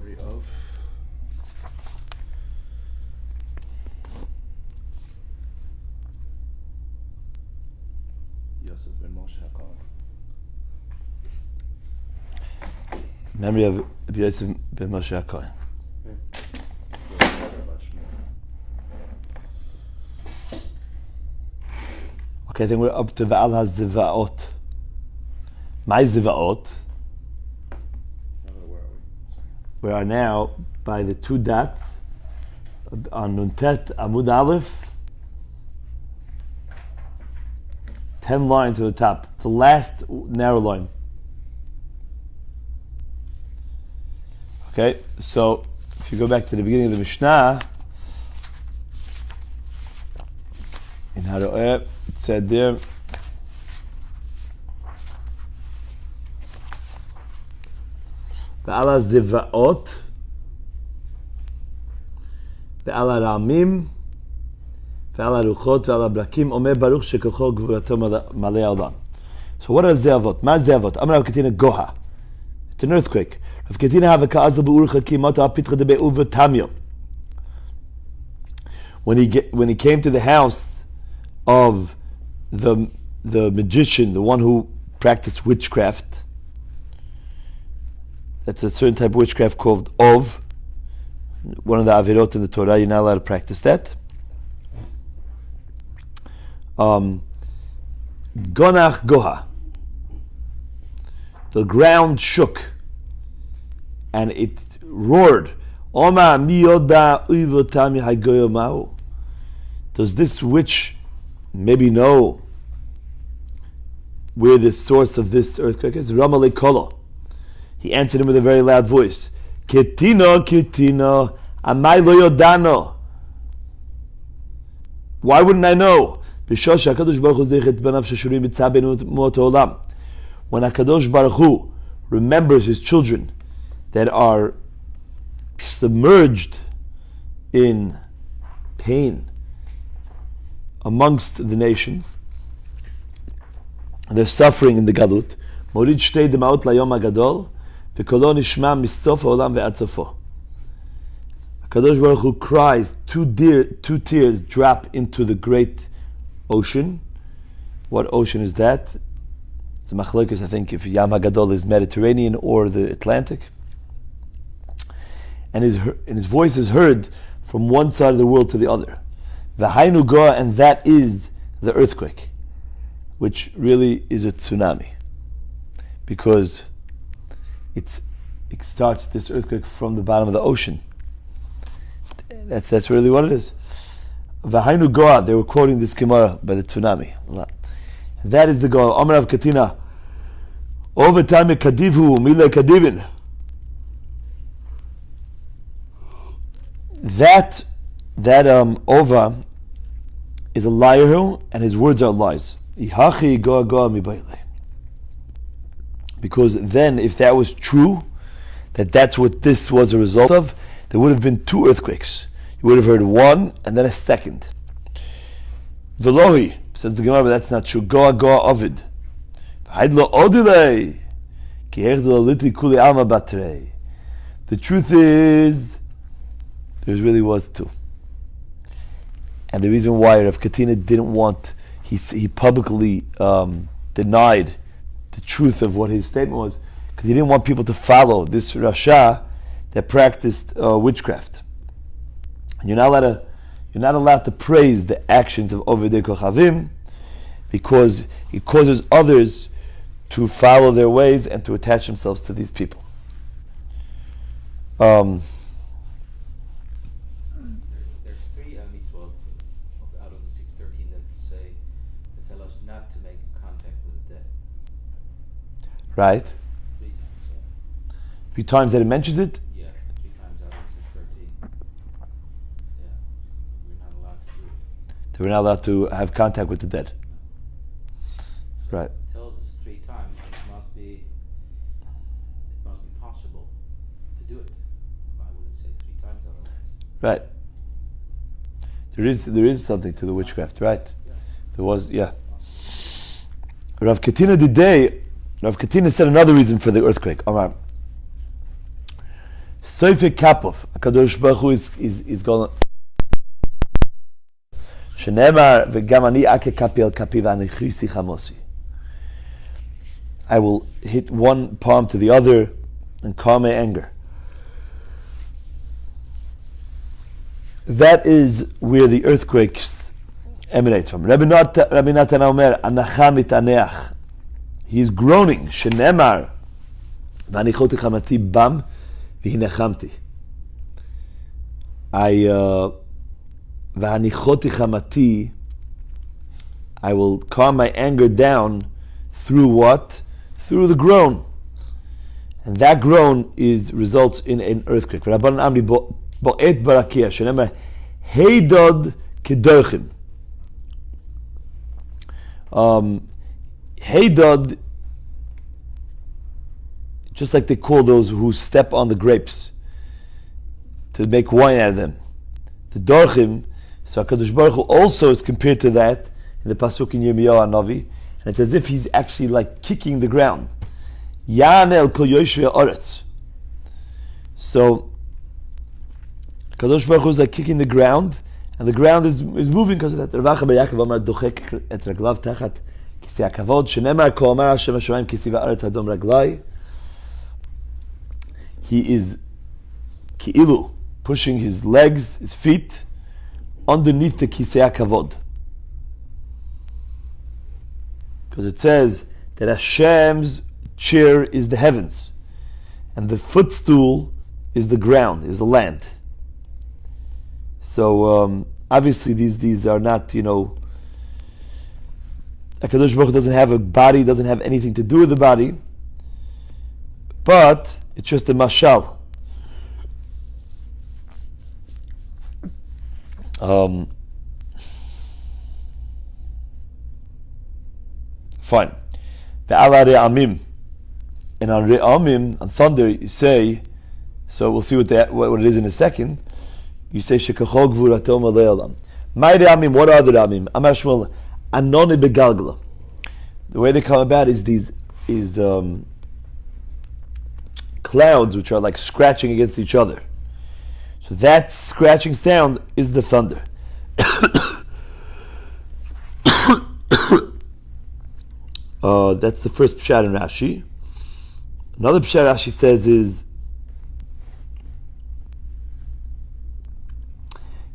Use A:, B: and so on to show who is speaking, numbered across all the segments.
A: memory of Yosef ben Moshe HaKohen.
B: Memory of Yosef ben Moshe HaKohen. Okay, then we're up to Va'al HaZiva'ot. My Ziva'ot. We are now by the two dots on Nuntet Amud Aleph. 10 lines to the top. The last narrow line. Okay, so if you go back to the beginning of the Mishnah, in Haroeh, it said there, Ve'ala ziva'ot, ve'ala ramim, ve'ala ruchot, ve'ala brakim, omer baruch shekocho gvurato malei olam. So what are ze'avot? Ma ze'avot? Amar Rav Katina goha. It's an earthquake. Rav Katina have a ka'azal be'urcha kimota apitcha de be'uva tamyo. When he came to the house of the magician, the one who practiced witchcraft, that's a certain type of witchcraft called Ov, one of the Avirot in the Torah, you're not allowed to practice that. Gonach Goha. The ground shook and it roared. Oma miyoda uivotami hagoyo ma'u. Does this witch maybe know where the source of this earthquake is? Ramalei Kolo. He answered him with a very loud voice. Ketino, Ketino, amai lo yodano. Why wouldn't I know? When HaKadosh Baruch Hu remembers his children that are submerged in pain amongst the nations, they're suffering in the Galut. Morid shtei demaot layom hagadol, v'kolo nishma misof ha'olam ve'ad sofo. HaKadosh Baruch Hu cries, two tears drop into the great ocean. What ocean is that? It's a machlokes, I think, if Yam HaGadol is Mediterranean or the Atlantic. And his voice is heard from one side of the world to the other. V'hainu goa, and that is the earthquake, which really is a tsunami, because it starts this earthquake from the bottom of the ocean. That's really what it is. V'hainu goa, they were quoting this Gemara by the tsunami a lot. That is the goa. Amar Rav Katina, overtime kadivhu mile kadivin. That Ova is a liar, and his words are lies. Because then, if that was true, that's what this was a result of, there would have been two earthquakes. You would have heard one and then a second. Velohi, says the Gemara, but that's not true. Goa Ovid. The truth is, there really was two. And the reason why Rav Katina didn't want, he publicly denied the truth of what his statement was, because he didn't want people to follow this Rasha that practiced witchcraft. And you're not allowed to praise the actions of Ovidei Kochavim, because it causes others to follow their ways and to attach themselves to these people. Right? 3 times that it mentions it?
A: Yeah, 3 times out of 613. Yeah, we're not allowed to do it.
B: They were not allowed to have contact with the dead.
A: So
B: Right.
A: It tells us 3 times. It must be possible to do it. Why would it say 3 times otherwise?
B: Right. There is something to the witchcraft, right?
A: Yeah.
B: There was, yeah. Rav Katina Didei, Rav Katina said another reason for the earthquake. Amar. Soife Kapov, HaKadosh Baruch Hu is going to Shenemar v'gam ani ake kapi al kapi v'anichusi chamosi. I will hit one palm to the other and calm my anger. That is where the earthquakes emanate from. Rabbi Natan Omer, anacha mitaneach. He is groaning. Shenemar v'anichoti chamati bam v'hinachamti. V'anichoti chamati, I will calm my anger down through what? Through the groan. And that groan results in an earthquake. Rabban Amri bo'et barakia, shenemar heidod kedorchim. Heidod, just like they call those who step on the grapes to make wine out of them. The dorchim, so HaKadosh Baruch Hu also is compared to that in the Pasuk in Yirmiyahu Hanavi, and it's as if he's actually like kicking the ground. Yanel kol yoshvei haaretz. So HaKadosh Baruch Hu is like kicking the ground, and the ground is moving because of that. Ravacha bar Yaakov amar dochek et raglav tachat kisei hakavod, shenemar ko amar Hashem hashamayim kisei va'aretz adom raglai. He is ki'ilu, pushing his legs, his feet, underneath the kisei hakavod. Because it says that Hashem's chair is the heavens, and the footstool is the ground, is the land. So obviously these are not, HaKadosh Baruch Hu doesn't have a body, doesn't have anything to do with the body, but it's just a mashal. Fine. Ve'ala re'amim. And on re'amim, on thunder, you say, so we'll see what it is in a second. You say, Shekachol gvurato malei olam. My re'amim, what are the re'amim? Amar Shmuel, anoni begalgala. The way they come about is clouds which are like scratching against each other. So that scratching sound is the thunder. That's the first pshat in Rashi. Another pshat Rashi says is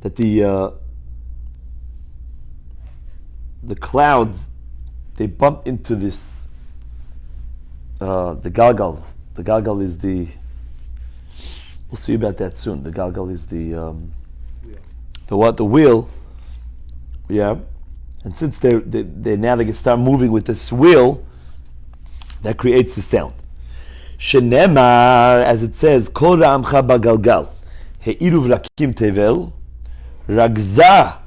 B: that the clouds, they bump into this the galgal. The galgal is the, we'll see about that soon. The galgal is the what? The wheel. Yeah. And since they now they can start moving with this wheel, that creates the sound. Shenemar, as it says, Kol ra'amcha bagalgal, he'iru v'rakim tevel, ragza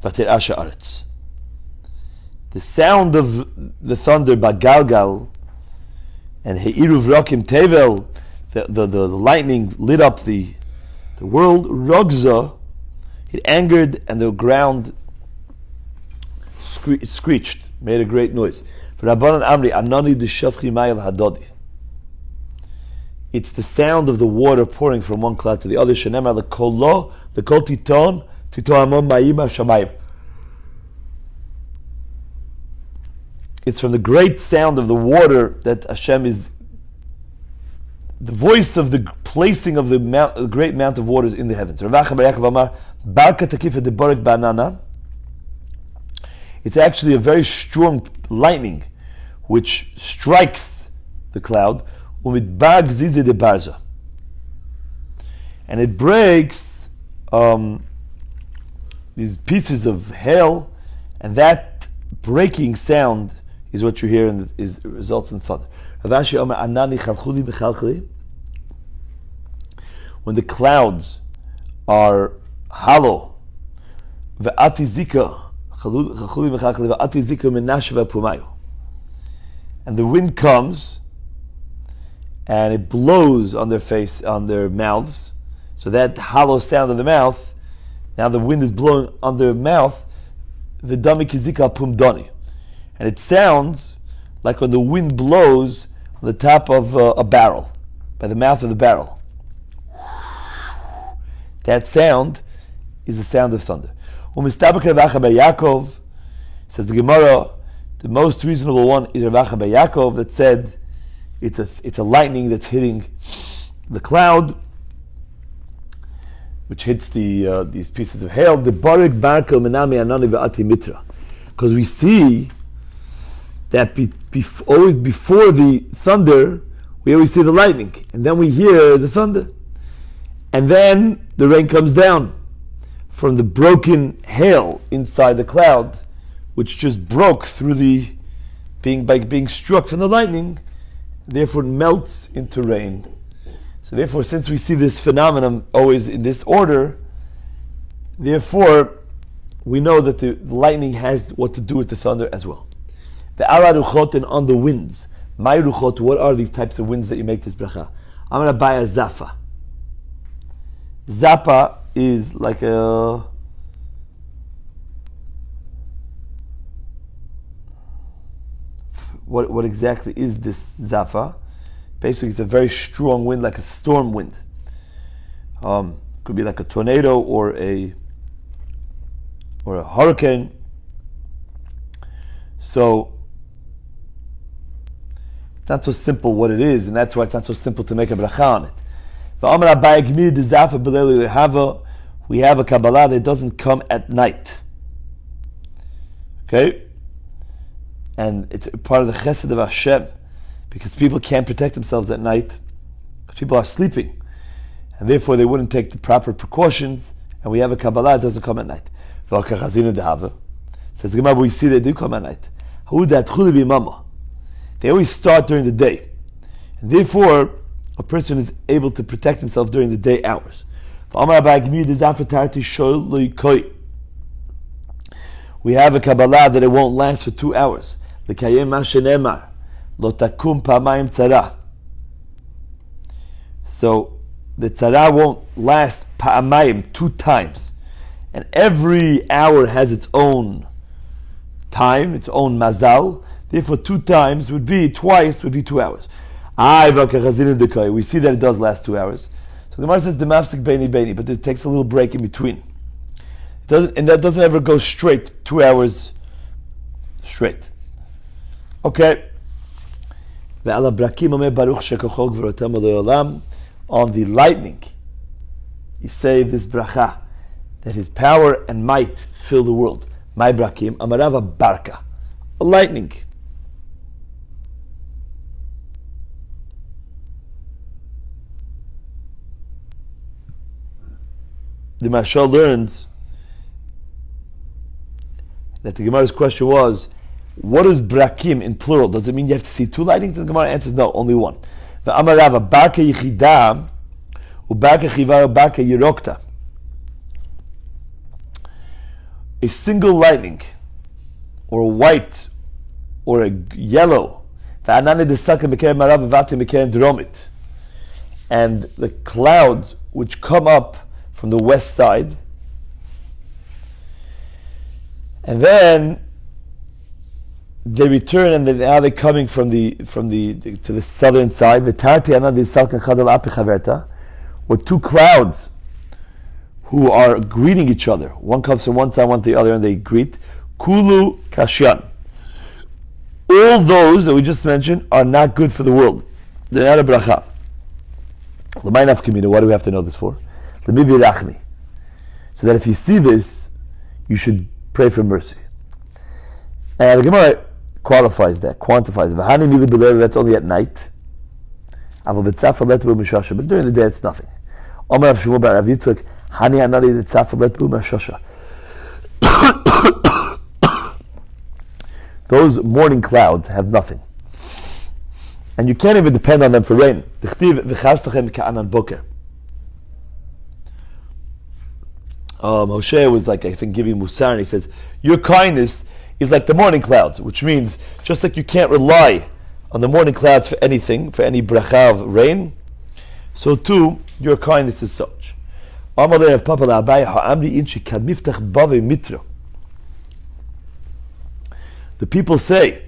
B: v'ter'a she'aretz. The sound of the thunder bagalgal and he'iru v'rakim tevel, the lightning lit up the world. Ragza, it angered, and the ground screeched, made a great noise. Rabbanan Amri, Anani d'shavchi mayel hadodi. It's the sound of the water pouring from one cloud to the other. Shenemar lekol titon titohamon ma'im hashamayim. It's from the great sound of the water that Hashem is, the voice of the placing of the great amount of waters in the heavens. Ravacha bar Yaakov amar, barka takifet deborek ba'anana. It's actually a very strong lightning which strikes the cloud, and it breaks these pieces of hail, and that breaking sound is what you hear and results in thunder. When the clouds are hollow, and the wind comes and it blows on their face, on their mouths, so that hollow sound of the mouth, now the wind is blowing on their mouth, and it sounds like when the wind blows on the top of a barrel, by the mouth of the barrel. that sound is the sound of thunder. Yaakov, says the Gemara, the most reasonable one is Rav Acha bar Yaakov that said it's a lightning that's hitting the cloud, which hits these pieces of hail. The barik barkel menami anani ve'ati mitra, because we see that always before the thunder, we always see the lightning, and then we hear the thunder, and then the rain comes down from the broken hail inside the cloud, which just broke through by being struck from the lightning, therefore it melts into rain. So therefore, since we see this phenomenon always in this order, therefore we know that the lightning has what to do with the thunder as well. The ala ruchot, and on the winds. My ruchot, what are these types of winds that you make this bracha? I'm going to buy a zafa. Zapa is like a... What exactly is this zafa? Basically, it's a very strong wind, like a storm wind. Could be like a tornado or a hurricane. So it's not so simple what it is, and that's why it's not so simple to make a bracha on it. We have a Kabbalah that doesn't come at night. Okay? And it's part of the chesed of Hashem, because people can't protect themselves at night, because people are sleeping, and therefore they wouldn't take the proper precautions, and we have a Kabbalah that doesn't come at night. Says the Gemara, we see they do come at night. They always start during the day, and therefore a person is able to protect himself during the day hours. We have a Kabbalah that it won't last for 2 hours. So the tzara won't last pa'amayim, 2 times. And every hour has its own time, its own mazal. Therefore 2 times would be 2 hours. We see that it does last 2 hours. So the Gemara says the mafsik beini, but it takes a little break in between. And that doesn't ever go straight 2 hours straight. Okay. On the lightning, you say this bracha, that his power and might fill the world. My brakim, amarava barka, a lightning. The Mashal learns that the Gemara's question was, what is brakim in plural? Does it mean you have to see 2 lightnings? And the Gemara answers no, only one. The Amarava barka yichida ubarka chiva ubarka yirokta. A single lightning, or a white, or a yellow, and the clouds which come up from the west side, and then they return, and now they're coming to the southern side. Or 2 clouds who are greeting each other. One comes from one side, one to the other, and they greet. Kulu kashan. All those that we just mentioned are not good for the world. They're not a bracha. What do we have to know this for? So that if you see this, you should pray for mercy. And the Gemara quantifies that. That's only at night. But during the day it's nothing. Those morning clouds have nothing. And you can't even depend on them for rain. Moshe was like, I think, giving Musar, and he says, your kindness is like the morning clouds, which means just like you can't rely on the morning clouds for anything, for any bracha of rain, so too your kindness is such. The people say,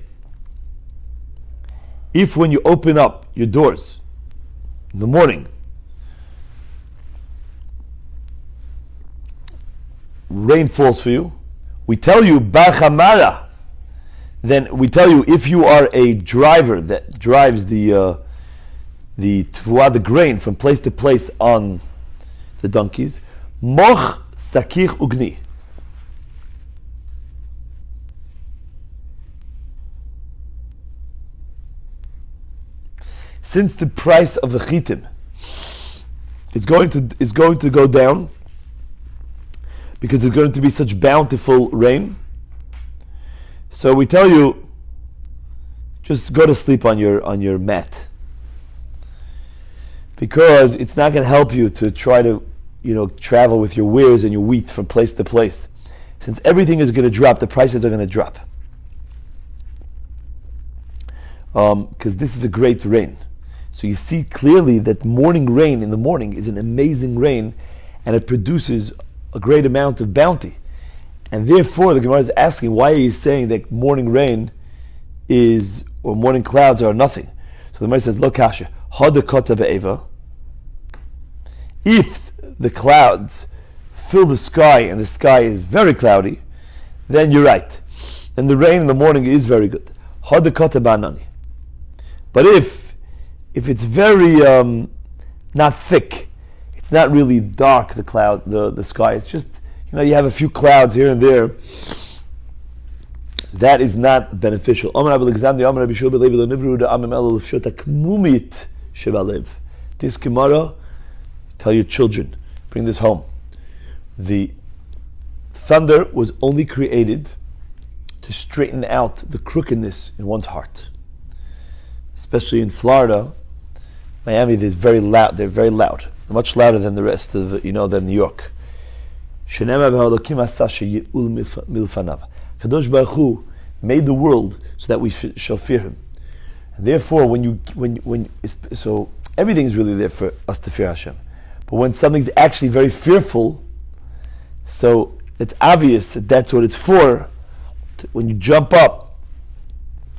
B: if when you open up your doors in the morning, rain falls for you. We tell you Bachamara. Then we tell you if you are a driver that drives the grain from place to place on the donkeys, Moch Sakich Ugni. Since the price of the chitim is going to go down because there's going to be such bountiful rain, so we tell you just go to sleep on your mat, because it's not going to help you to try to travel with your wares and your wheat from place to place. Since everything is going to drop, the prices are going to drop, because this is a great rain. So you see clearly that morning rain in the morning is an amazing rain, and it produces a great amount of bounty. And therefore the Gemara is asking, why are you saying that morning rain or morning clouds are nothing? So the Gemara says, Lo kasha, hadakota be'eva. If the clouds fill the sky and the sky is very cloudy, then you're right. Then the rain in the morning is very good. Hadakota ba'anani. But if it's very not thick, it's not really dark, the sky, it's just, you have a few clouds here and there, that is not beneficial. This Gemara, tell your children, bring this home. The thunder was only created to straighten out the crookedness in one's heart. Especially in Florida, Miami, they're very loud. They're very loud, much louder than the rest of than New York. Kadosh Baruch Hu made the world so that we shall fear Him, and therefore, so everything is really there for us to fear Hashem. But when something's actually very fearful, so it's obvious that that's what it's for. When you jump up,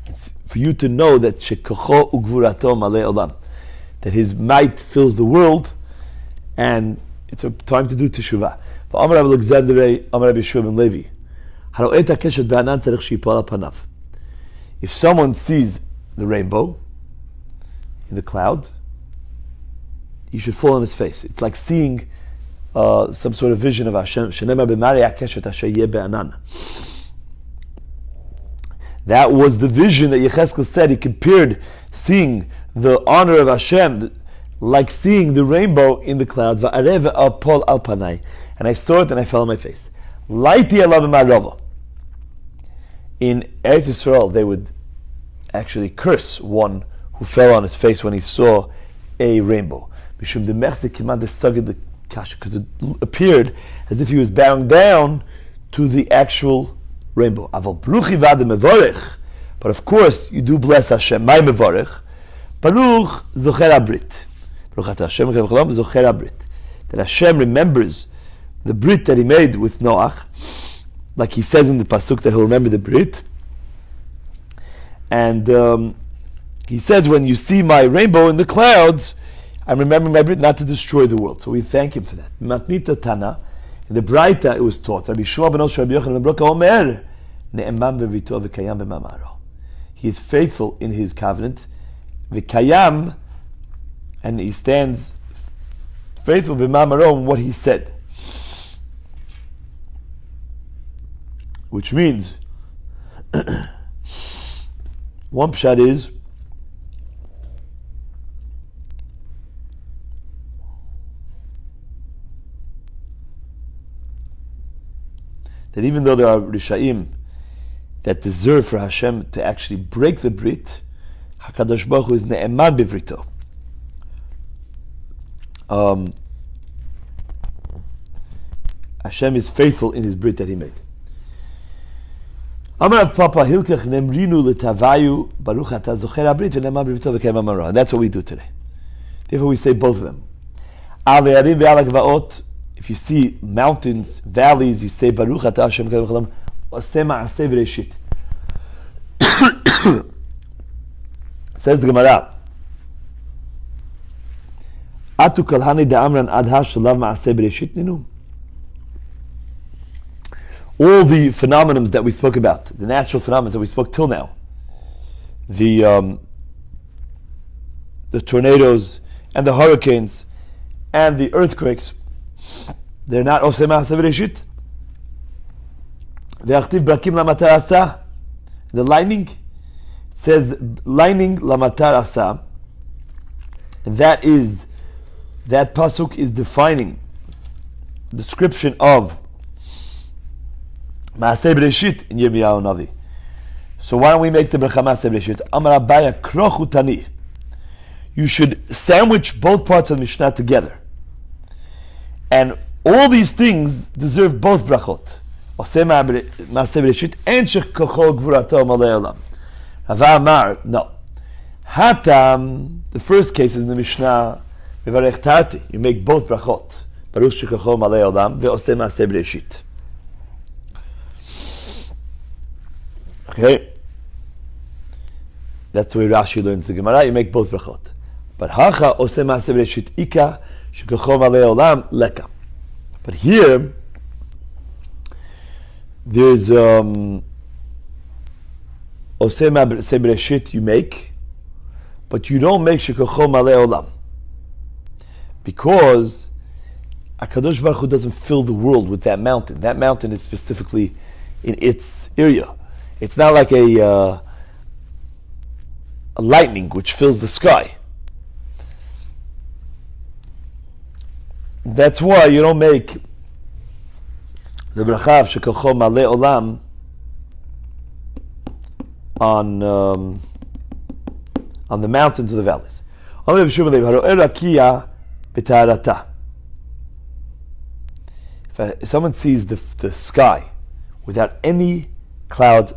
B: it's for you to know that shekocho ugvurato malei olam, that His might fills the world, and it's a time to do teshuvah. Amar Rabbi Alexander, Amar Rabbi Shimon Levi, if someone sees the rainbow in the clouds, he should fall on his face. It's like seeing some sort of vision of Hashem. That was the vision that Yechezkel said. He compared seeing the honor of Hashem like seeing the rainbow in the clouds. And I saw it and I fell on my face. In Eretz Yisrael, they would actually curse one who fell on his face when he saw a rainbow, because it appeared as if he was bowing down to the actual rainbow. But of course, you do bless Hashem. My mevorech, Baruch zocher habrit. That Hashem remembers the brit that He made with Noach, like He says in the pasuk that He'll remember the brit. And He says, when you see my rainbow in the clouds, I'm remembering my brit not to destroy the world. So we thank Him for that. Matnita Tana, in the Braita it was taught, Rabbi Shua ben Rabbi Yochanan ben Broka Omer, Ne'eman bevito v'kayam b'mamaro. He is faithful in His covenant, v'kayam, and he stands faithful b'mamaro in what he said. Which means, one pshat is that even though there are Rishaim that deserve for Hashem to actually break the Brit, HaKadosh Baruch Hu is Ne'eman Bivrito. Hashem is faithful in His Brit that He made. Amar Papa Hilkach Nemrinu Letavayu Baruch Atah Zocher HaBrit v'Ne'eman Bivrito v'Kayam Amaro. And that's what we do today. Therefore we say both of them. Al Yarim ve'al Gvaot. If you see mountains, valleys, you say Baruch Atah Hashem Kavim Chalam Oseh Ma'aseh V'Reshit. Says the Gemara, Atu Kalhani Da'amran Adha Shalav Ma'aseh V'Reshit Ninu. all the phenomena that we spoke about, the natural phenomena that we spoke till now, the tornadoes and the hurricanes and the earthquakes, they're not oseh ma'aseh bereshit. The lightning says lightning lamatar asa, and that pasuk is defining description of Maaseh Bereshit in Yirmiyahu Navi. So why don't we make the bracha Maaseh Bereshit? Amar Abaya krochu tani. You should sandwich both parts of the Mishnah together. And all these things deserve both brachot. Oseh Maaseh Bereshit and shekocho gvurato malei olam. Rava Amar, no. Hatam, the first case is in the Mishnah, Mevarech Tarti. You make both brachot. Baruch shekocho malei olam ve'oseh Maaseh Bereshit. Okay, that's the way Rashi learns the Gemara. You make both brachot. But hacha oseh maaseh bereshit ika shekocho malei olam leka. But here, there's oseh maaseh bereshit you make, but you don't make shekocho malei olam, because HaKadosh Baruch Hu doesn't fill the world with that mountain. That mountain is specifically in its area. It's not like a lightning which fills the sky. That's why you don't make the bracha of shekocho malei olam on the mountains or the valleys. If someone sees the sky without any clouds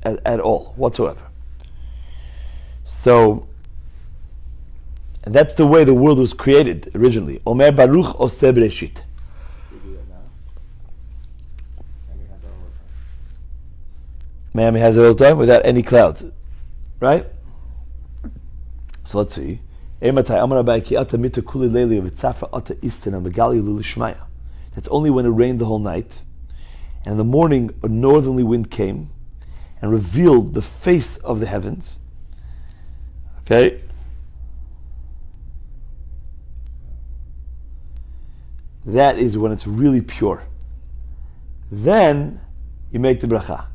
B: at all whatsoever, so, and that's the way the world was created originally. Omer Baruch oseh bereshit.
A: We do that now.
B: Miami has it all the time without any clouds, right? So let's see. That's only when it rained the whole night, and in the morning a northerly wind came and revealed the face of the heavens. Okay? That is when it's really pure. Then you make the bracha.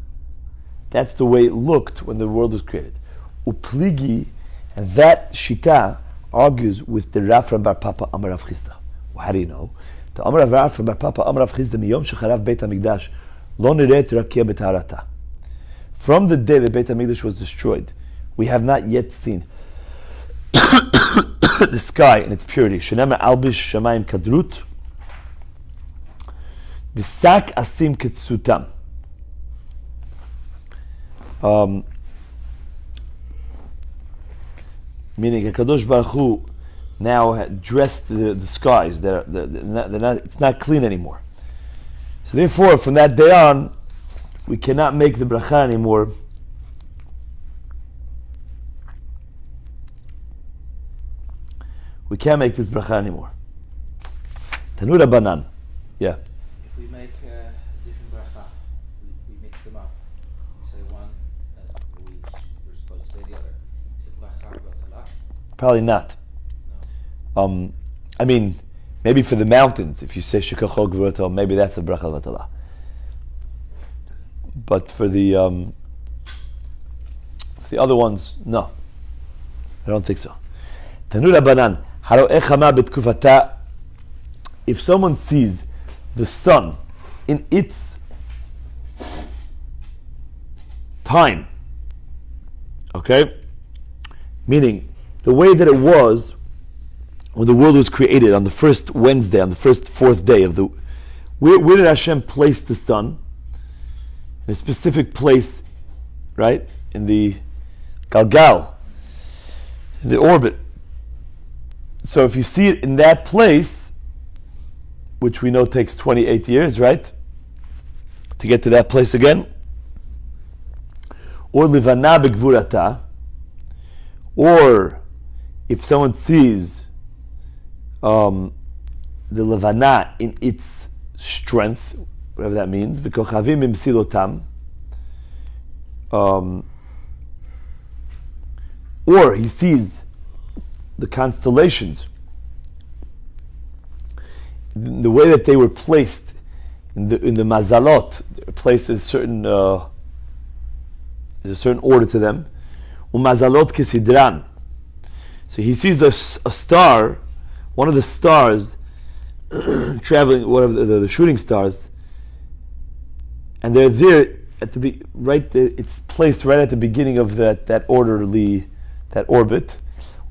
B: That's the way it looked when the world was created. Upligi, and that shita argues with the Rav from Bar Papa Amar Rav Chisda. Well, how do you know? The Amar Rav from Bar Papa Amar Rav Chisda miyom shecharav Beit HaMikdash lo nireh rakia b'taharata. From the day that Beit HaMikdash was destroyed, we have not yet seen the sky in its purity. Shenema albish shamayim kadrut b'sak asim ketsutam. Meaning HaKadosh Baruch Hu now had dressed the skies. They're not, it's not clean anymore. So therefore, from that day on, we cannot make the bracha anymore. We can't make this bracha anymore. Tanura banan. Yeah.
A: If we make different bracha, we mix them up. We say one, we're supposed to say the other. Is it bracha b'talach?
B: Probably not.
A: No.
B: I mean, maybe for the mountains, if you say shekacho gvurato, maybe that's a bracha v'talah. But for the other ones, no. I don't think so. Tanura banan. If someone sees the sun in its time, okay, meaning the way that it was when the world was created on the first Wednesday, on the fourth day of the, where did Hashem place the sun? In a specific place, right? In the Galgal, in the orbit. So if you see it in that place, which we know takes 28 years, right? To get to that place again. Or livana begvurata. Or if someone sees the levana in its strength, whatever that means. V'kochavim imsilotam. Or he sees the constellations, the way that they were placed in the mazalot, placed in there's a certain order to them. Umazalot kesidran. So he sees a star, one of the stars traveling, one of the shooting stars, and they're there at it's placed right at the beginning of that orbit.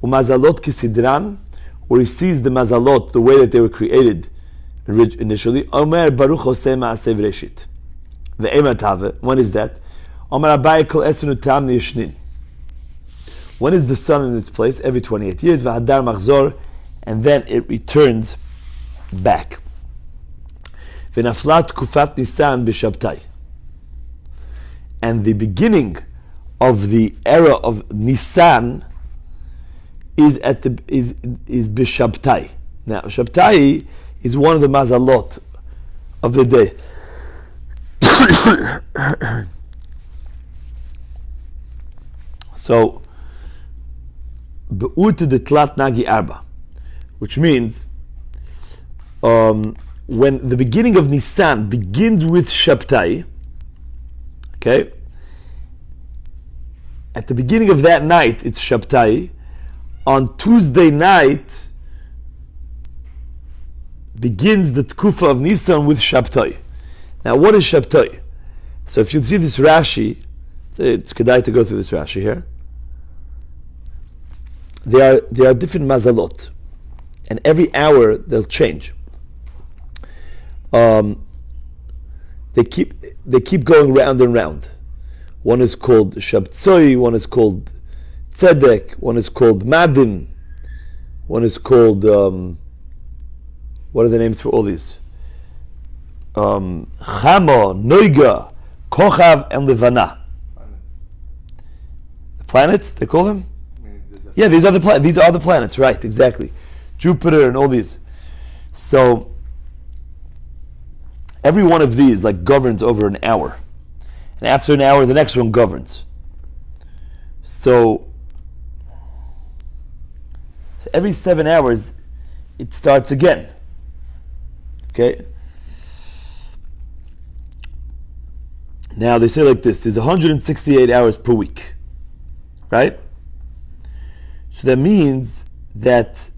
B: Umazalot kesidran, where he sees the mazalot, the way that they were created initially. Omer Baruch Hoseh Ma'aseh V'Reshit. The Ematave. When is that? Omer Abai Kol Esenu Tam Niyishnin. When is the sun in its place? Every 28 years. V'Hadar Machzor, and then it returns back. V'Naflat Kufat Nisan B'Shabtai. And the beginning of the era of Nisan is B'Shabtai. Now, Shabtai is one of the mazalot of the day. So, Be'ut de Tlat Nagi Arba, which means when the beginning of Nisan begins with Shabtai, okay, at the beginning of that night it's Shabtai. On Tuesday night begins the Tkufa of Nisan with Shabtai. Now, what is Shabtai? So, if you see this Rashi, it's kedai to go through this Rashi here. There are different mazalot, and every hour they'll change. They keep going round and round. One is called Shabtsoi, one is called Tzedek, one is called Madin, one is called what are the names for all these? Chama, Noiga, Kochav, and Levana. The planets, they call them? Yeah, these are the planets, right, exactly. Jupiter and all these. So, every one of these governs over an hour. And after an hour, the next one governs. So every 7 hours, it starts again. Okay? Now, they say like this, there's 168 hours per week. Right? So that means that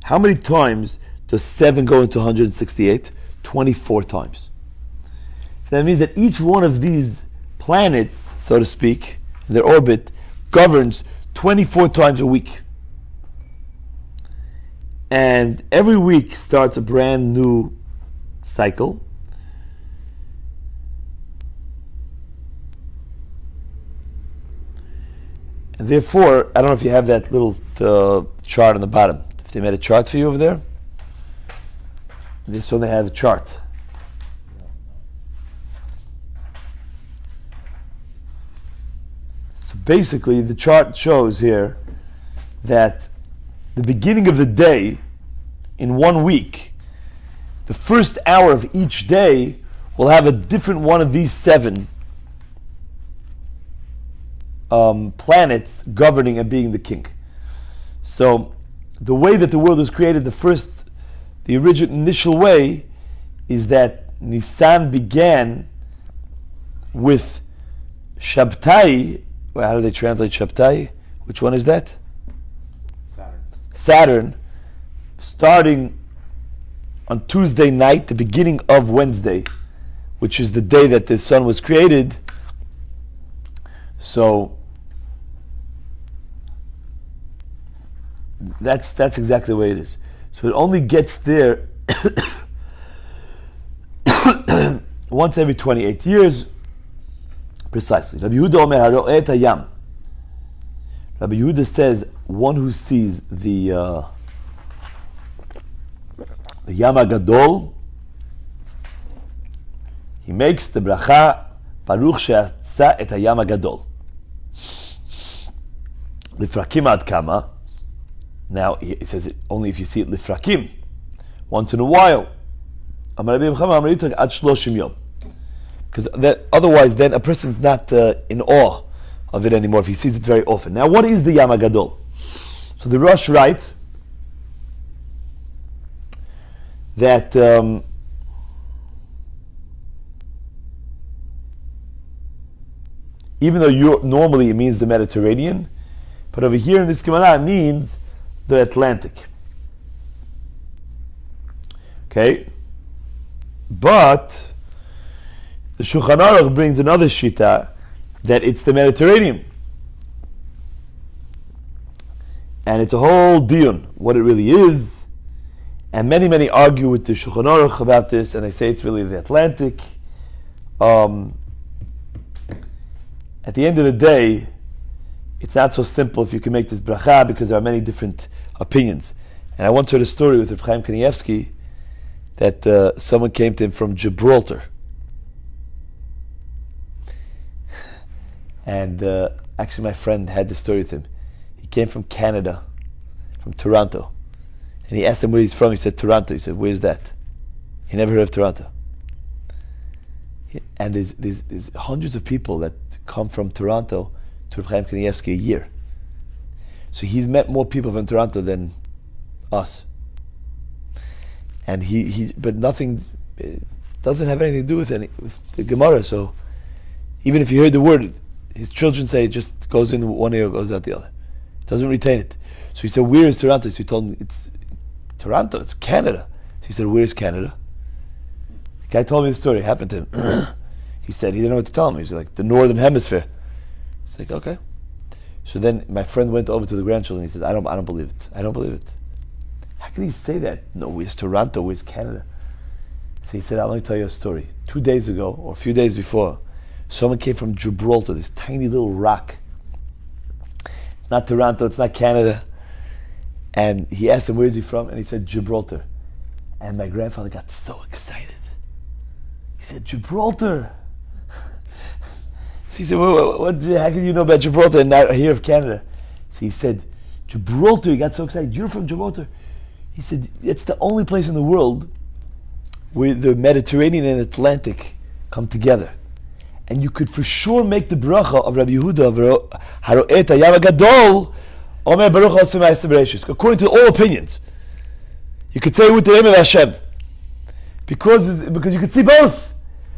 B: how many times does 7 go into 168? 24 times. So that means that each one of these planets, so to speak, in their orbit, governs 24 times a week. And every week starts a brand new cycle. And therefore, I don't know if you have that little chart on the bottom. If they made a chart for you over there, they certainly have a chart. So basically, the chart shows here that the beginning of the day in 1 week, the first hour of each day will have a different one of these 7 planets governing and being the king. So the way that the world was created, the original initial way is that Nisan began with Shabtai. Well, how do they translate Shabtai? Which one is that? Saturn, starting on Tuesday night, the beginning of Wednesday, which is the day that the sun was created. So that's exactly the way it is. So it only gets there once every 28 years, precisely. Rabbi Yehuda Omer haro'eh et hayam. Rabbi Yehuda says, one who sees the Yam HaGadol, he makes the bracha, Baruch she'atza et hayam HaGadol. Lifrakim ad kama. Now, he says it only if you see it lifrakim, once in a while. Because otherwise, then a person's not in awe of it anymore if he sees it very often. Now, what is the Yam HaGadol? So the Rosh writes that even though normally it means the Mediterranean, but over here in this Gemara it means the Atlantic. Okay? But the Shulchan Aruch brings another shita that it's the Mediterranean. And it's a whole diyun, what it really is. And many argue with the Shulchan Aruch about this, and they say it's really the Atlantic. At the end of the day, it's not so simple if you can make this bracha, because there are many different opinions. And I once heard a story with Reb Chaim Kanievsky that someone came to him from Gibraltar. And actually my friend had this story with him. He came from Canada, from Toronto. And he asked him where he's from. He said, Toronto. He said, where's that? He never heard of Toronto. And there's hundreds of people that come from Toronto to Reb Chaim Kanievsky a year. So he's met more people from Toronto than us. And but nothing, it doesn't have anything to do with the Gemara. So even if you heard the word, his children say it just goes in one ear, goes out the other. It doesn't retain it. So he said, where is Toronto? So he told me, it's Toronto, it's Canada. So he said, where is Canada? The guy told me the story, it happened to him. He said he didn't know what to tell him. He's like, the Northern Hemisphere. He's like, okay. So then my friend went over to the grandchildren. He says, I don't believe it. I don't believe it. How can he say that? No, where's Toronto? Where's Canada? So he said, let me tell you a story. 2 days ago, or a few days before, someone came from Gibraltar, this tiny little rock. It's not Toronto, it's not Canada. And he asked him, where is he from? And he said, Gibraltar. And my grandfather got so excited. He said, Gibraltar. So he said, how can you know about Gibraltar and not hear of Canada? So he said, Gibraltar, he got so excited. You're from Gibraltar. He said, it's the only place in the world where the Mediterranean and Atlantic come together. And you could for sure make the bracha of Rabbi Yehuda, Haro'et HaYam HaGadol, Omer Baruch Hashem HaYisrael Bereshis. According to all opinions, you could say with the name of Hashem, because you could see both.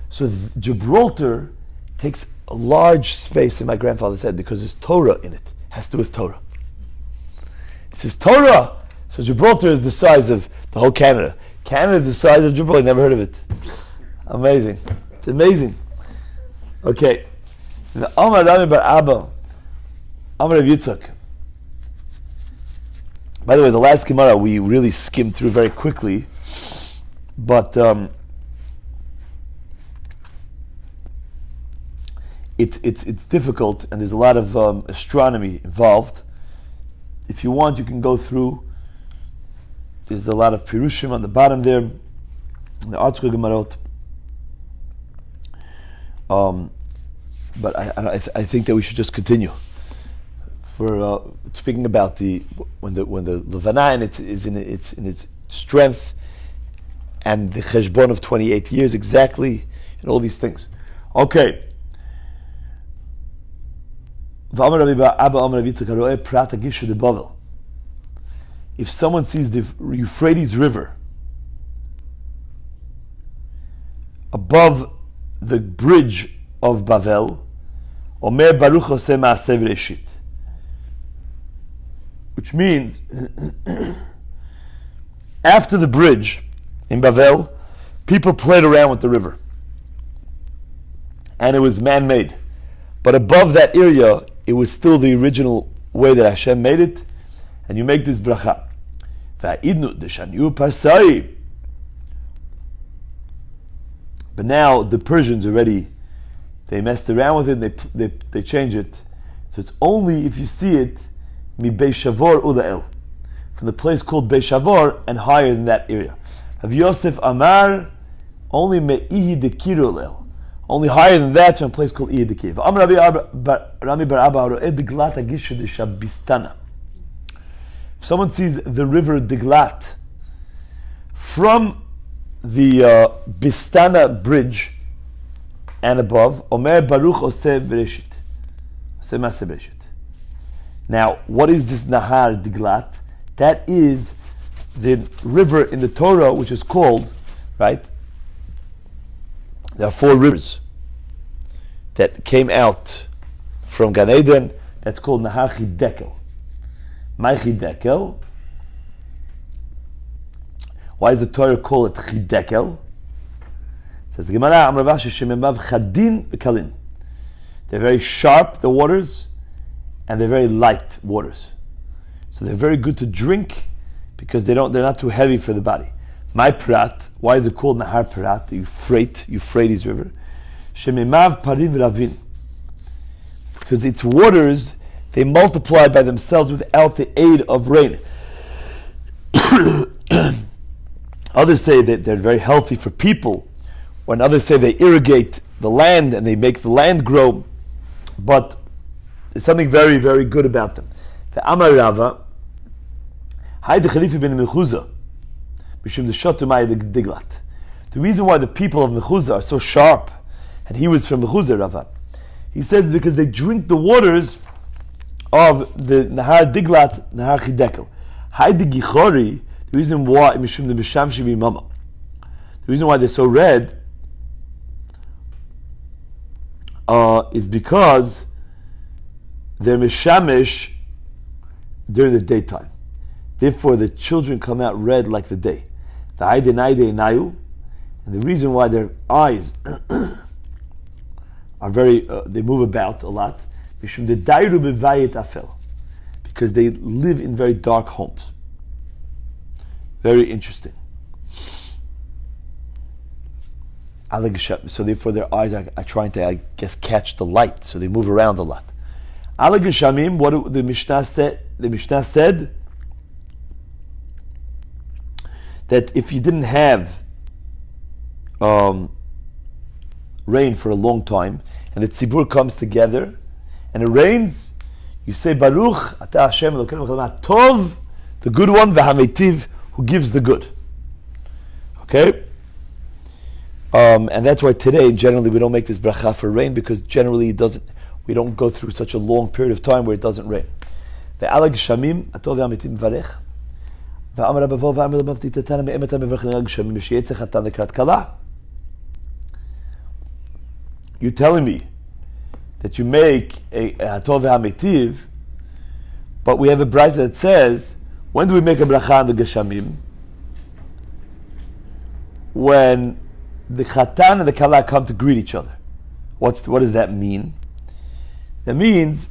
B: So Gibraltar takes a large space in my grandfather's head because there's Torah in it. It has to do with Torah. It says Torah. So Gibraltar is the size of the whole Canada. Canada is the size of Gibraltar. Never heard of it. Amazing. It's amazing. Okay. The Amar Rami Bar Abba, Amar Rav Yitzchak. By the way, the last Gemara we really skimmed through very quickly, but it's difficult, and there's a lot of astronomy involved. If you want, you can go through. There's a lot of pirushim on the bottom there, in the Artzcha Gemarot. But I think that we should just continue. For speaking about when the Levana is in its strength, and the cheshbon of 28 years exactly, and all these things. Okay. If someone sees the Euphrates River above the bridge of Bavel, Omer Baruch Hoseh Ma'aseh V'Reshit, which means after the bridge in Bavel, people played around with the river, and it was man-made. But above that area, it was still the original way that Hashem made it, and you make this bracha. Va'idnu deshanyu parsai. But now the Persians already, they messed around with it, they changed it. So it's only if you see it, mi Beishavor ula'el, from the place called Beishavor and higher than that area. Rav Yosef Amar, only me'ihi dekiru ula'el, only higher than that from a place called Ihi Dekir. Rami Bar Abba ro'eh diglat hagishu deshabistana. If someone sees the river Diglat from the Bistana bridge and above, Omer Baruch Oseh Bereshit. Oseh Maseh Bereshit. Now, what is this Nahar Diglat? That is the river in the Torah which is called, right? There are 4 rivers that came out from Gan Eden. That's called Nahar Chidekel. My Chidekel. Why does the Torah call it Chidekel? It says the Gemara, Amar Rav Ashi Shememav Chadin v'Kalin. They're very sharp, the waters, and they're very light waters. So they're very good to drink because they're not too heavy for the body. My Prat, why is it called Nahar Prat, the Euphrates River? Shememav Parim Ravin. Because its waters, they multiply by themselves without the aid of rain. Others say that they're very healthy for people, when others say they irrigate the land and they make the land grow, but there's something very, very good about them. The Amar Rava, Hay de Khalifa ben Mechuza, Mishum de Shotumai de Diglat. The reason why the people of Mechuza are so sharp, and he was from Mechuza, Rava, he says because they drink the waters of the Nahar Diglat, Nahar Chidekel. Hay de Gichori, the reason why Mishum de Mishamshi Mama, the reason why they're so red is because they're mishamish during the daytime. Therefore, the children come out red like the day. And the reason why their eyes are very, they move about a lot, because they live in very dark homes. Very interesting. So therefore their eyes are trying to, I guess, catch the light, so they move around a lot. What the Mishnah said, that if you didn't have rain for a long time, and the tzibur comes together, and it rains, you say Baruch Ata Hashem Elokeinu Tov, the good one, v'hametiv, who gives the good. Okay? And that's why today, generally, we don't make this bracha for rain, because generally we don't go through such a long period of time where it doesn't rain. Ve'ala geshamim atov v'hametiv mevarech. Ve'amar Rabavo ve'amar Rabbav titatana me'emata mevarech ve'ala geshamim v'sheyetze chatan lekrat kala. You're telling me that you make a atov v'hametiv, but we have a bracha that says, when do we make a bracha on the geshamim? When the Chatan and the Kala come to greet each other. What does that mean? That means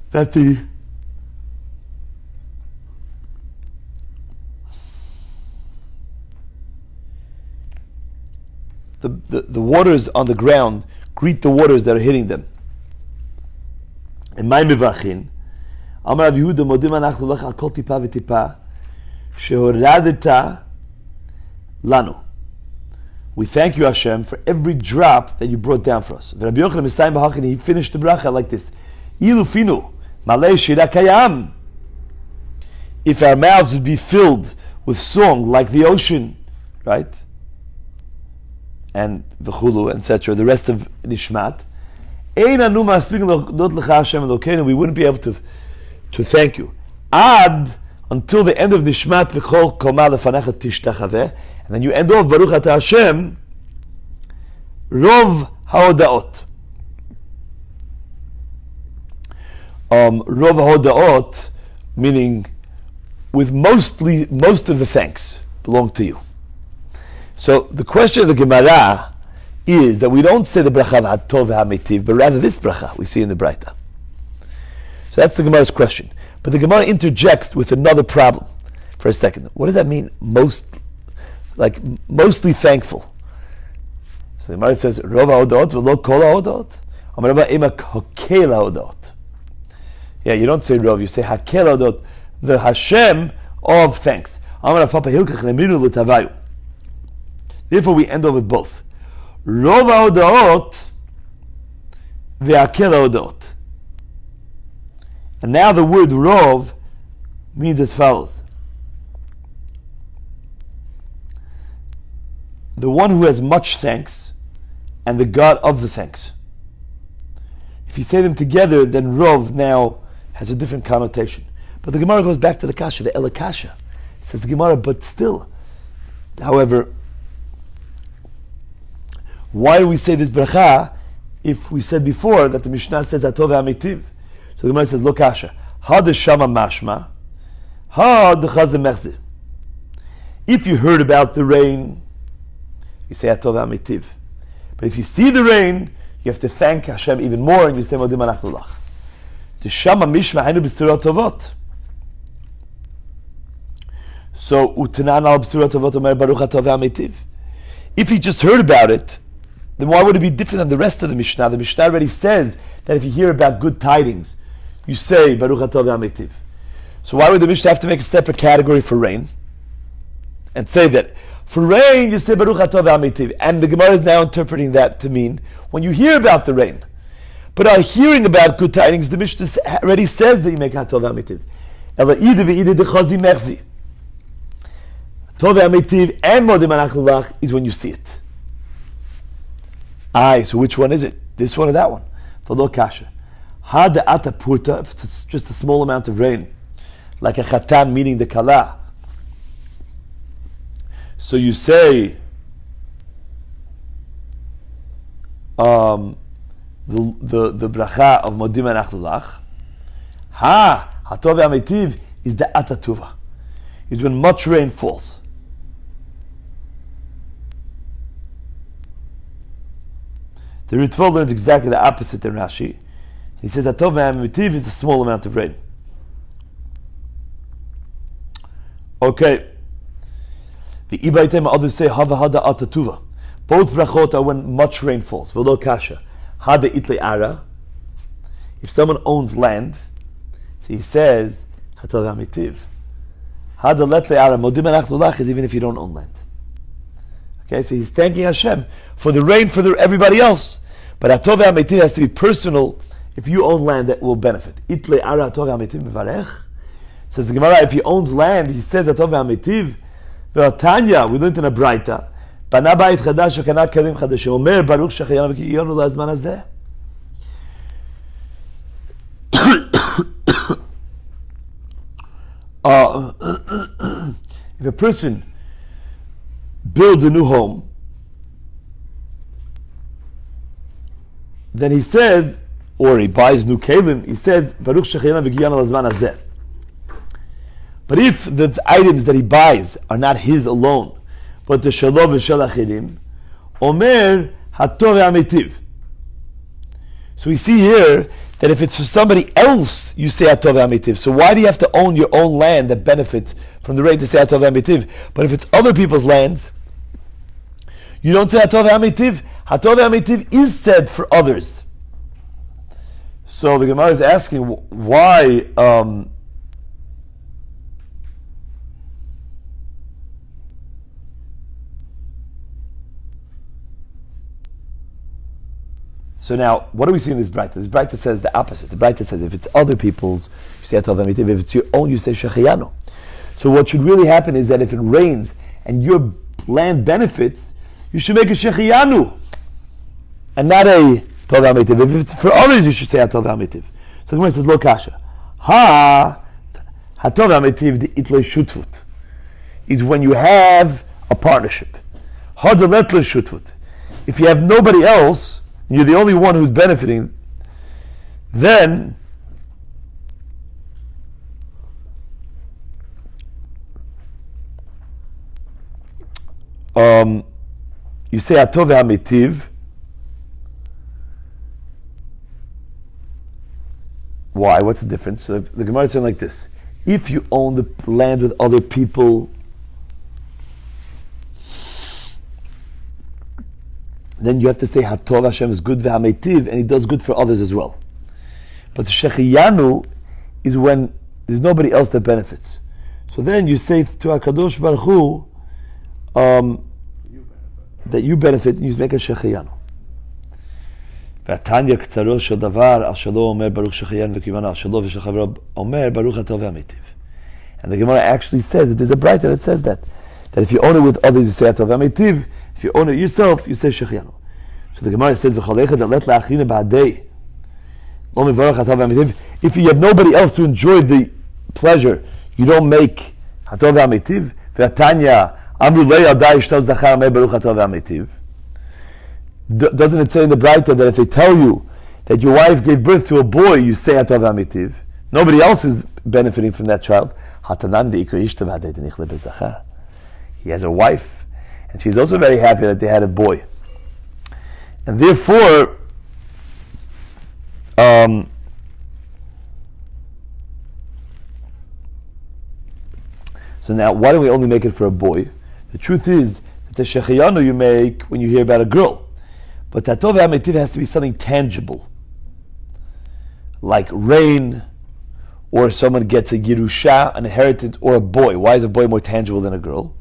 B: that the waters on the ground greet the waters that are hitting them. In my mivrachin, Amar Rav Yehuda modim anachnu lech al kol tipa v'tipa shehoradeta lanu. We thank you, Hashem, for every drop that you brought down for us. Rabbi Yochanan Messiah B'Hachin, he finished the bracha like this: Ilu finu malei shira kayam. If our mouths would be filled with song like the ocean, right? And v'chulu, etc. The rest of Nishmat. Ein anu maspikin l'odot l'cha Hashem Elokeinu. We wouldn't be able to thank you. Ad, until the end of Nishmat v'chol koma lefanecha tishtachaveh, and then you end off Baruch Ata Hashem, Rov haodaot. Rov haodaot, meaning with most of the thanks belong to you. So the question of the Gemara is that we don't say the bracha v'hatov v'hametiv, but rather this bracha we see in the Braita. So that's the Gemara's question. But the Gemara interjects with another problem for a second. What does that mean? Mostly thankful. So the Gemara says, Rov ha'odot v'lo kol ha'odot. Amar Rabba ema hakel ha'odot. Yeah, you don't say Rov, you say hakel ha'odot, the Hashem of thanks. Amar Papa Hilkach leminu l'tavayu. Therefore we end off with both. Rov ha'odot v'hakel ha'odot. And now the word Rov means as follows. the one who has much thanks and the God of the thanks. If you say them together, then Rov now has a different connotation. But the Gemara goes back to the Kasha, the Elakasha. It says the Gemara, but still, however, why do we say this bracha if we said before that the Mishnah says Atov Hamitiv? So the Gemara says, Lo Kasha. Ha de Shama Mashma, Ha de Chazem Mechzi. If you heard about the rain, you say Atov Hamitiv. But if you see the rain, you have to thank Hashem even more, and you say Modim Anachnu Lach. The Shama Mishma Hainu B'Sturot Tovot. So Utanan al B'Sturot Tovot Omer Baruch Atov Hamitiv. If he just heard about it, then why would it be different than the rest of the Mishnah? The Mishnah already says that if you hear about good tidings, you say Baruch Atov Hamitiv. So why would the Mishnah have to make a separate category for rain? And say that for rain you say Baruch Atov Hamitiv. And the Gemara is now interpreting that to mean when you hear about the rain. But hearing about good tidings, the Mishnah already says that you make Atov Hamitiv. Ela ide ve'ide dechazi mechzi. Atov Hamitiv and Modim Anachnu Lach is when you see it. So which one is it? This one or that one? V'lo kasha. Ha de'ata purta, if it's just a small amount of rain, like a chatan meeting the kala. So you say the bracha of Modim Anachnu Lach. Hatov Hamitiv is the atatuva. Is when much rain falls. The Ritva learns exactly the opposite in Rashi. He says Atov Hamitiv is a small amount of rain. Okay. The Ibaytem others say Hava Hada Atatuva. Both berachot are when much rain falls. V'lo kasha. Hada itle ara. If someone owns land, so he says Atov Hamitiv. Hada letle ara. Modim Anachnu Lach is even if you don't own land. Okay, so he's thanking Hashem for the rain for everybody else. But Atov Hamitiv has to be personal. If you own land, that will benefit. Itle ara Atov Hamitiv mevarech. Says the Gemara, if he owns land, he says Atov Hamitiv. Tanya, we learned in a Braita. Bana bayit chadash v'kana kalim chadash. Omer Baruch shechayanu v'kiyonu la'azman hazeh. If a person builds a new home, then he says, or he buys new kelim, he says, Baruch shechayanu v'kiyonu la'azman hazeh. But if the items that he buys are not his alone, but the shalom v'shel achirim, Omer Hatov Hamitiv. So we see here that if it's for somebody else, you say Hatov Hamitiv. So why do you have to own your own land that benefits from the rain to say Hatov Hamitiv? But if it's other people's lands, you don't say Hatov Hamitiv. Hatov Hamitiv is said for others. So the Gemara is asking why. So now, what do we see in this Braita? This Braita says the opposite. The Braita says if it's other people's, you say Atov Hamitiv. If it's your own, you say Shechayanu. So what should really happen is that if it rains and your land benefits, you should make a Shechayanu and not a Atov Hamitiv. If it's for others, you should say Atov Hamitiv. So the Gemara says, Lo kasha. Ha Atov Hamitiv the itloi shutvut is when you have a partnership. Ha de letloi shutvut. If you have nobody else, you're the only one who's benefiting, then you say Atov Hamitiv. Why? What's the difference? So the Gemara is saying like this: if you own the land with other people, then you have to say Hatov Hashem is good v'hamitiv, and He does good for others as well. But the Shechiyanu is when there's nobody else that benefits. So then you say to HaKadosh Baruch Hu that you benefit, and you make a Shechiyanu. והתניא קצרו של דבר, על שלו אומר ברוך שחיינו וכיוון על שלו ושל חברו אומר ברוך הטוב והמיטיב. And the Gemara actually says that there's a Braita that says that if you own it with others, you say הטוב והמיטיב. If you own it yourself, you say Shechianu. So the Gemara says, "V'chalecha de'let la'achrina ba'adei." If you have nobody else to enjoy the pleasure, you don't make hatov v'amitiv. V'atanya amru lo yadai ishtav zachar amei baruch hatov v'amitiv. Doesn't it say in the Braita that if they tell you that your wife gave birth to a boy, you say hatov v'amitiv? Nobody else is benefiting from that child. He has a wife, and she's also very happy that they had a boy. And therefore, so now, why do we only make it for a boy? The truth is that the shechiyanu you make when you hear about a girl. But tatov ha'amitiv has to be something tangible, like rain, or someone gets a Yerusha, an inheritance, or a boy. Why is a boy more tangible than a girl?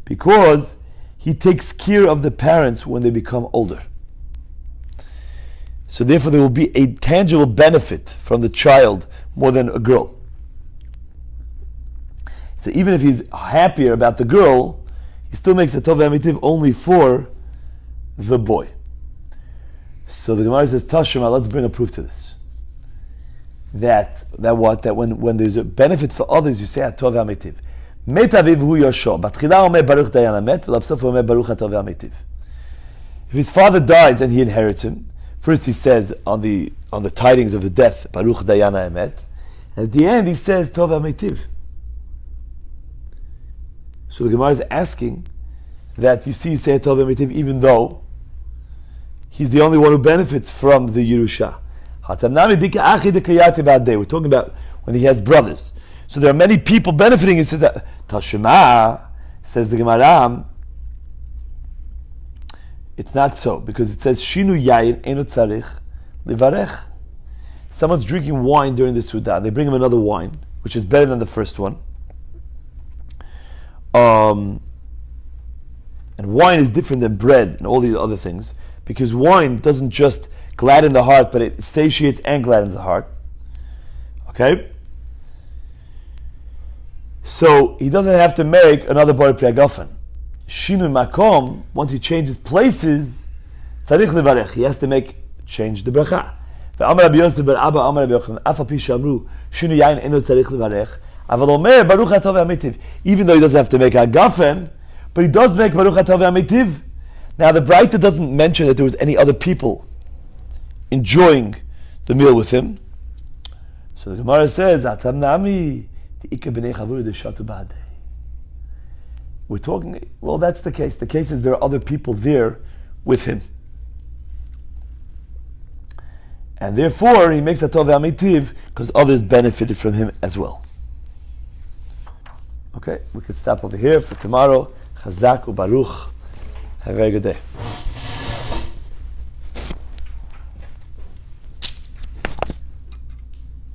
B: Because he takes care of the parents when they become older. So therefore there will be a tangible benefit from the child more than a girl. So even if he's happier about the girl, he still makes a Tov Hamitiv only for the boy. So the Gemara says, Tashema, let's bring a proof to this. That when there's a benefit for others, you say Tov Hamitiv. Met aviv hu yosho. Batchila omer baruch dayan hamet, lapsof omer baruch hatov hamitiv. If his father dies and he inherits him, first he says on the tidings of the death, baruch dayan hamet, and at the end he says tov hamitiv. So the Gemara is asking that you say tov hamitiv even though he's the only one who benefits from the Yerusha. We're talking about when he has brothers. So there are many people benefiting. It says that Tashema, says the Gemara, it's not so, because it says Shinu Yayin Eno Tzarich Livarech. Someone's drinking wine during the Suda. They bring him another wine, which is better than the first one. And wine is different than bread and all these other things, because wine doesn't just gladden the heart, but it satiates and gladdens the heart. Okay? So he doesn't have to make another bar priagafen. Shinu makom, once he changes places, tzarich levarech, he has to change the bracha. Ve'amar Rabbi Yosef bar Abba Amar Rabbi Yochanan, af api shamru shinu yayin eno tzarich levarech, aval omer baruch hatov hamitiv. Even though he doesn't have to make agafen, but he does make baruch hatov hamitiv. Now the Braita doesn't mention that there was any other people enjoying the meal with him. So the Gemara says, Atam nami. We're talking, well, that's the case. The case is there are other people there with him. And therefore, he makes a Tov Hamitiv because others benefited from him as well. Okay, we can stop over here for tomorrow. Chazak u'baruch. Have a very good day.